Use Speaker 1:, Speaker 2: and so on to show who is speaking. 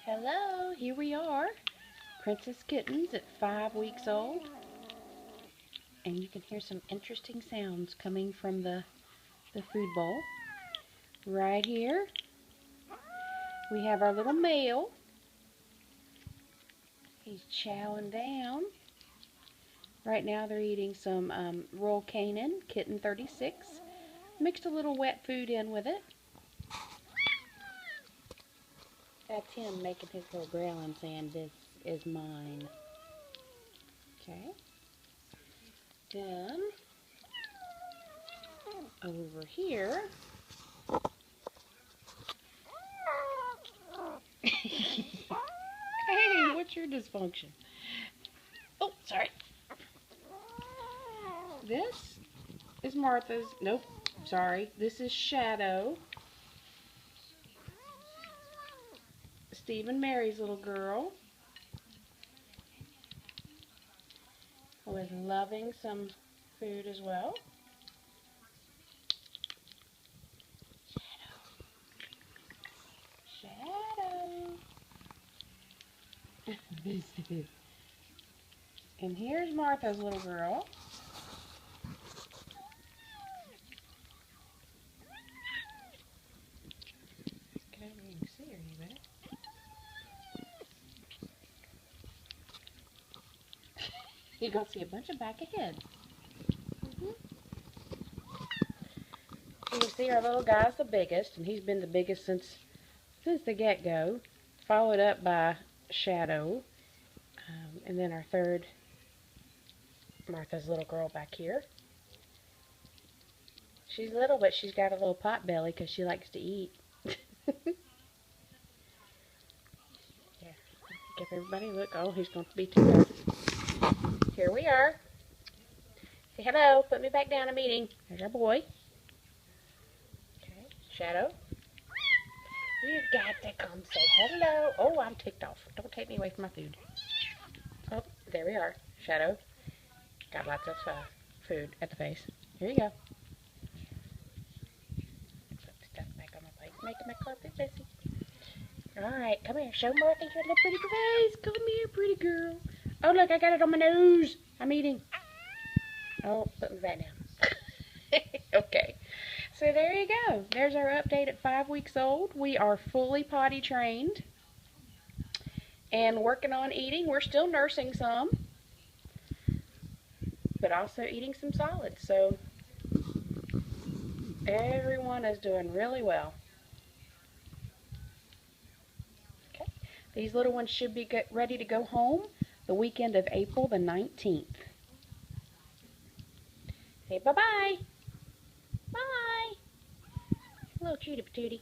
Speaker 1: Hello, here we are, Princess Kittens at 5 weeks old, and you can hear some interesting sounds coming from the food bowl. Right here, we have our little male. He's chowing down. Right now they're eating some Royal Canin, Kitten 36. Mixed a little wet food in with it. That's him making his little growling saying, "This is mine." Okay. Then, over here, hey, what's your dysfunction? Oh, sorry. This is Martha's, nope, sorry. This is Shadow, Steve and Mary's little girl, who is loving some food as well. Shadow. And here's Martha's little girl. Can't even see her, you better. You're going to see a bunch of back ahead. You can see our little guy's the biggest, and he's been the biggest since the get-go, followed up by Shadow, and then our third, Martha's little girl back here. She's little, but she's got a little pot belly because she likes to eat. Yeah, give everybody a look. Oh, he's going to be too fast. Here we are. Say hello. Put me back down. I'm eating. There's our boy. Okay, Shadow. You've got to come say hello. Oh, I'm ticked off. Don't take me away from my food. Oh, there we are. Shadow. Got lots of food at the face. Here you go. Put the stuff back on my plate. Making my carpet messy. Alright, come here. Show Martha your little pretty face. Come here, pretty girl. Oh, look, I got it on my nose. I'm eating. Oh, put me back down. Okay. So there you go. There's our update at 5 weeks old. We are fully potty trained and working on eating. We're still nursing some, but also eating some solids. So everyone is doing really well. Okay. These little ones should be ready to go home the weekend of April the 19th. Say bye-bye. Bye. Little cutie patootie.